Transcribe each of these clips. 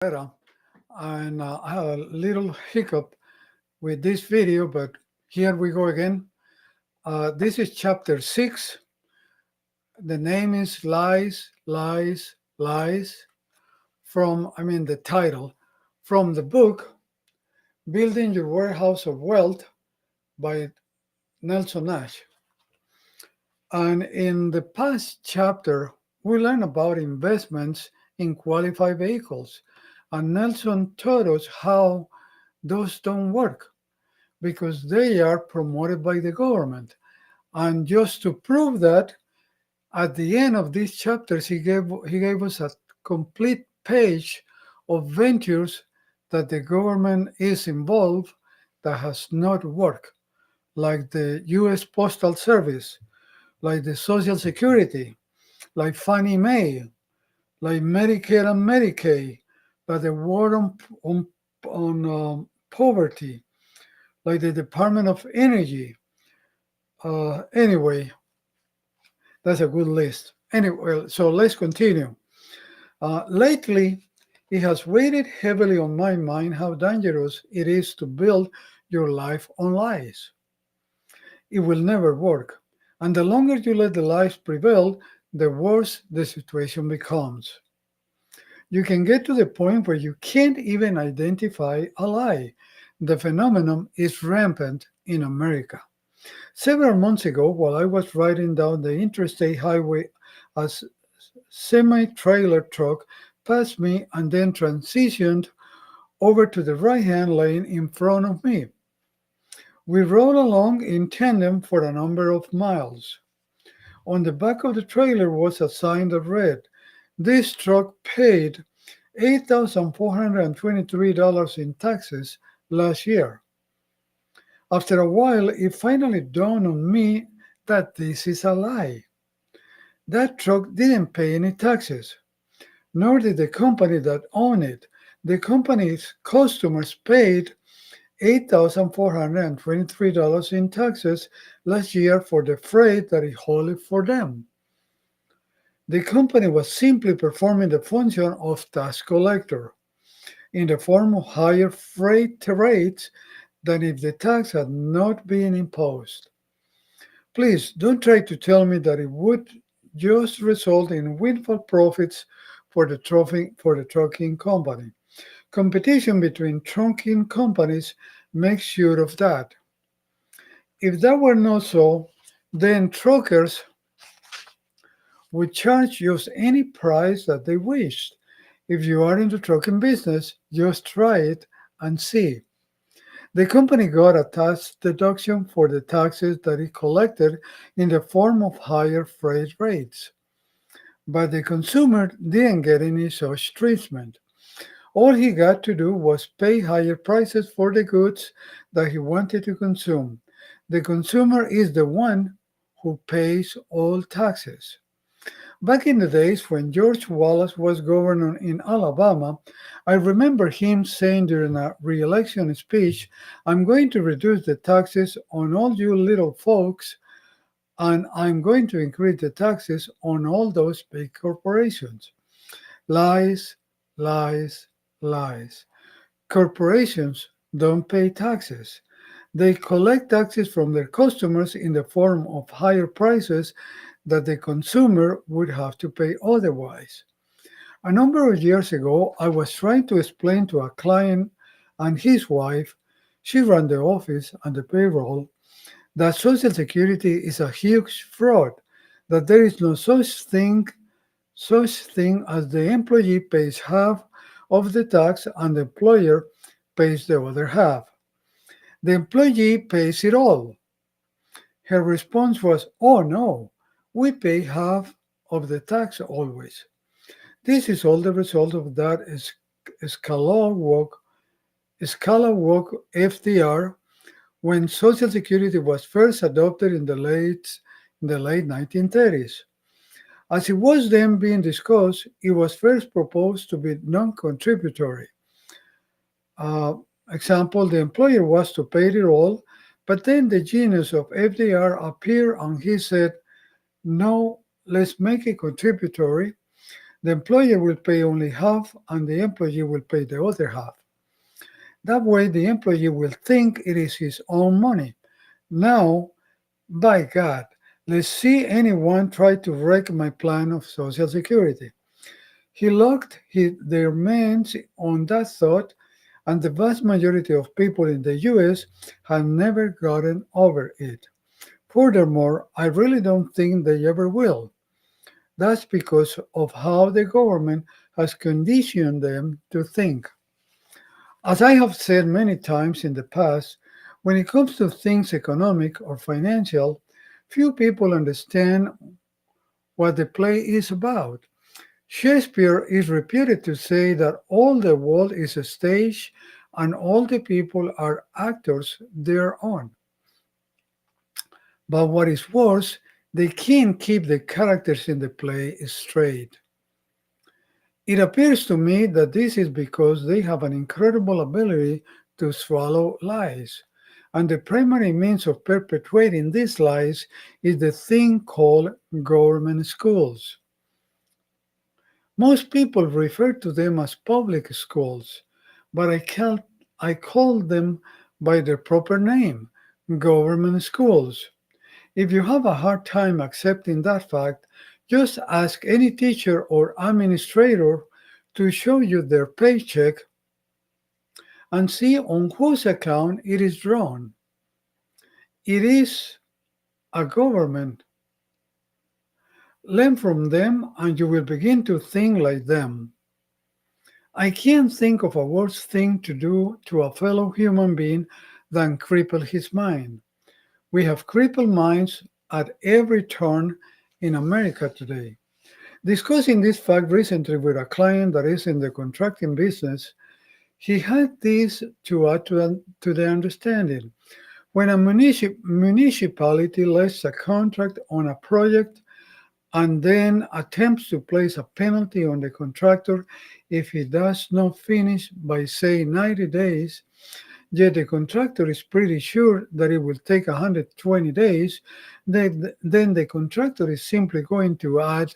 Better. And I had a little hiccup with this video, but here we go again. This is chapter 6. The name is Lies, Lies, Lies. The title, from the book Building Your Warehouse of Wealth by Nelson Nash. And in the past chapter, we learned about investments in qualified vehicles. And Nelson taught us how those don't work because they are promoted by the government. And just to prove that, at the end of these chapters, he gave us a complete page of ventures that the government is involved that has not worked, like the U.S. Postal Service, like the Social Security, like Fannie Mae, like Medicare and Medicaid, like the War on Poverty, like the Department of Energy. Anyway, that's a good list. Anyway, so let's continue. Lately, it has weighed heavily on my mind how dangerous it is to build your life on lies. It will never work. And the longer you let the lies prevail, the worse the situation becomes. You can get to the point where you can't even identify a lie. The phenomenon is rampant in America. Several months ago, while I was riding down the interstate highway, a semi trailer truck passed me and then transitioned over to the right hand lane in front of me. We rode along in tandem for a number of miles. On the back of the trailer was a sign that read, "This truck paid $8,423 in taxes last year." After a while, it finally dawned on me that this is a lie. That truck didn't pay any taxes, nor did the company that owned it. The company's customers paid $8,423 in taxes last year for the freight that it hauled for them. The company was simply performing the function of tax collector in the form of higher freight rates than if the tax had not been imposed. Please don't try to tell me that it would just result in windfall profits for the trucking company. Competition between trucking companies makes sure of that. If that were not so, then truckers would charge just any price that they wished. If you are in the trucking business, just try it and see. The company got a tax deduction for the taxes that it collected in the form of higher freight rates. But the consumer didn't get any such treatment. All he got to do was pay higher prices for the goods that he wanted to consume. The consumer is the one who pays all taxes. Back in the days when George Wallace was governor in Alabama, I remember him saying during a re-election speech, "I'm going to reduce the taxes on all you little folks, and I'm going to increase the taxes on all those big corporations." Lies, lies, lies. Corporations don't pay taxes. They collect taxes from their customers in the form of higher prices that the consumer would have to pay otherwise. A number of years ago, I was trying to explain to a client and his wife, she ran the office and the payroll, that Social Security is a huge fraud, that there is no such thing as the employee pays half of the tax and the employer pays the other half. The employee pays it all. Her response was, "Oh no, we pay half of the tax always." This is all the result of that Scalawag FDR when Social Security was first adopted in the late 1930s. As it was then being discussed, it was first proposed to be non-contributory. Uh, Example, the employer was to pay it all, but then the genius of FDR appeared and he said, "No, let's make it contributory. The employer will pay only half and the employee will pay the other half. That way, the employee will think it is his own money. Now, by God, let's see anyone try to wreck my plan of Social Security. He locked their minds on that thought, and the vast majority of people in the US have never gotten over it. Furthermore, I really don't think they ever will. That's because of how the government has conditioned them to think. As I have said many times in the past, when it comes to things economic or financial, few people understand what the play is about. Shakespeare is reputed to say that all the world is a stage and all the people are actors thereon. But what is worse, they can't keep the characters in the play straight. It appears to me that this is because they have an incredible ability to swallow lies. And the primary means of perpetuating these lies is the thing called government schools. Most people refer to them as public schools, but I call them by their proper name, government schools. If you have a hard time accepting that fact, just ask any teacher or administrator to show you their paycheck and see on whose account it is drawn. It is a government. Learn from them and you will begin to think like them. I can't think of a worse thing to do to a fellow human being than cripple his mind. We have crippled minds at every turn in America today. Discussing this fact recently with a client that is in the contracting business, he had this to add to the understanding. When a municipality lets a contract on a project and then attempts to place a penalty on the contractor if he does not finish by, say, 90 days, yet the contractor is pretty sure that it will take 120 days, then the contractor is simply going to add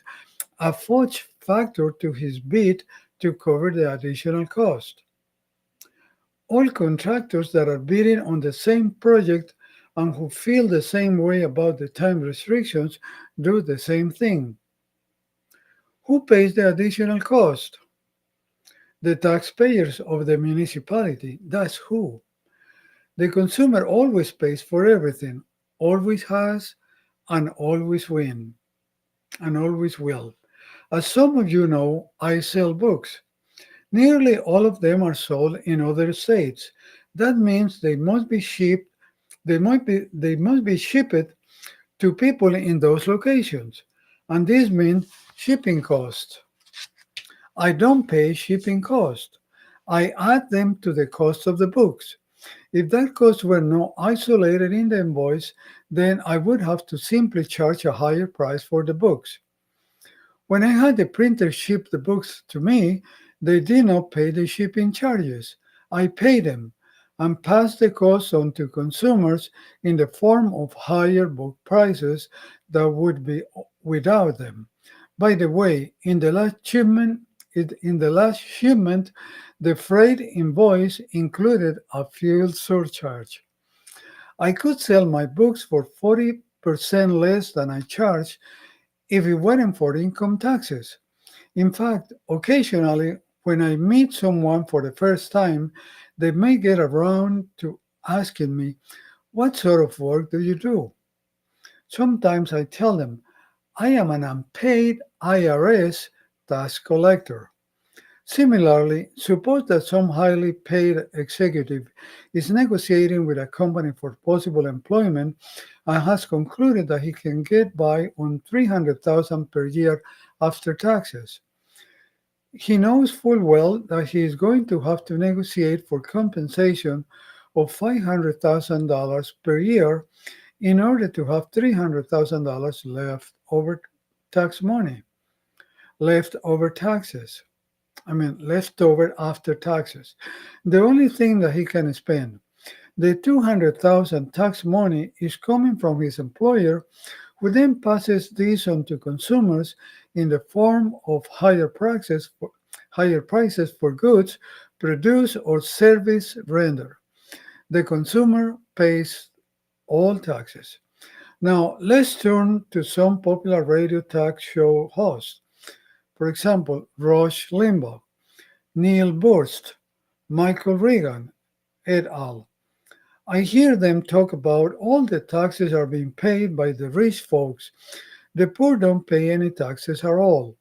a fudge factor to his bid to cover the additional cost. All contractors that are bidding on the same project and who feel the same way about the time restrictions do the same thing. Who pays the additional cost? The taxpayers of the municipality. That's who. The consumer always pays for everything, always has, and always win, and always will. As some of you know, I sell books. Nearly all of them are sold in other states. That means they must be shipped to people in those locations. And this means shipping costs. I don't pay shipping costs. I add them to the cost of the books. If that cost were not isolated in the invoice, then I would have to simply charge a higher price for the books. When I had the printer ship the books to me, they did not pay the shipping charges. I paid them and passed the cost on to consumers in the form of higher book prices that would be without them. By the way, in the last shipment, the freight invoice included a fuel surcharge. I could sell my books for 40% less than I charge if it weren't for income taxes. In fact, occasionally, when I meet someone for the first time, they may get around to asking me, "What sort of work do you do?" Sometimes I tell them, "I am an unpaid IRS tax collector." Similarly, suppose that some highly paid executive is negotiating with a company for possible employment and has concluded that he can get by on 300,000 per year after taxes. He knows full well that he is going to have to negotiate for compensation of $500,000 per year in order to have $300,000 left over tax money, left over taxes. Left over after taxes. The only thing that he can spend. The 200,000 tax money is coming from his employer, who then passes this on to consumers in the form of higher prices for goods produced or service rendered. The consumer pays all taxes. Now, let's turn to some popular radio talk show hosts. For example, Rush Limbaugh, Neil Burst, Michael Reagan, et al. I hear them talk about all the taxes are being paid by the rich folks. The poor don't pay any taxes at all.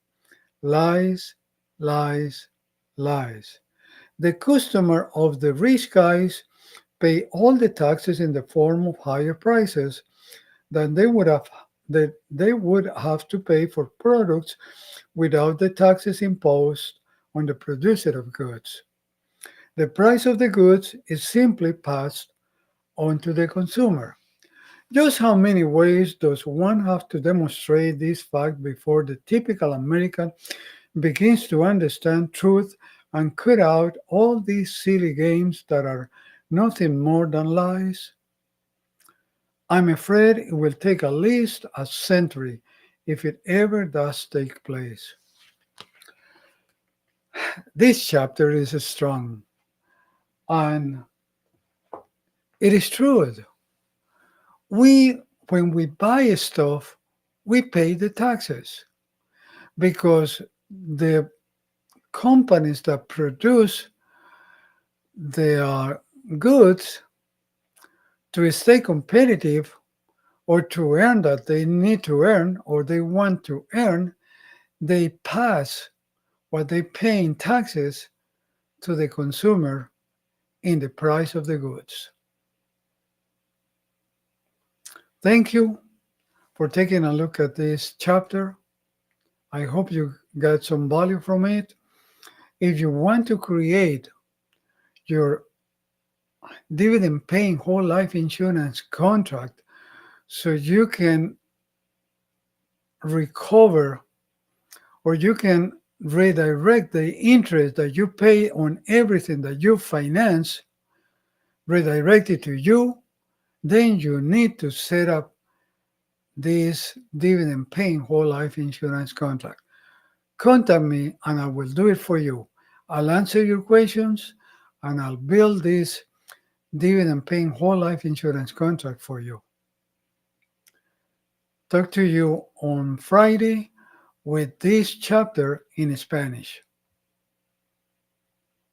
Lies, lies, lies. The customer of the rich guys pay all the taxes in the form of higher prices than they would have to pay for products without the taxes imposed on the producer of goods. The price of the goods is simply passed on to the consumer. Just how many ways does one have to demonstrate this fact before the typical American begins to understand truth and cut out all these silly games that are nothing more than lies? I'm afraid it will take at least a century if it ever does take place. This chapter is strong, and it is true. We, when we buy stuff, we pay the taxes because the companies that produce the goods, to stay competitive or to earn that they need to earn or they want to earn, they pass what they pay in taxes to the consumer in the price of the goods. Thank you for taking a look at this chapter. I hope you got some value from it. If you want to create your dividend paying whole life insurance contract so you can recover or you can redirect the interest that you pay on everything that you finance, redirect it to you, then you need to set up this dividend paying whole life insurance contract. Contact me and I will do it for you. I'll answer your questions and I'll build this dividend paying whole life insurance contract for you. Talk to you on Friday with this chapter in Spanish.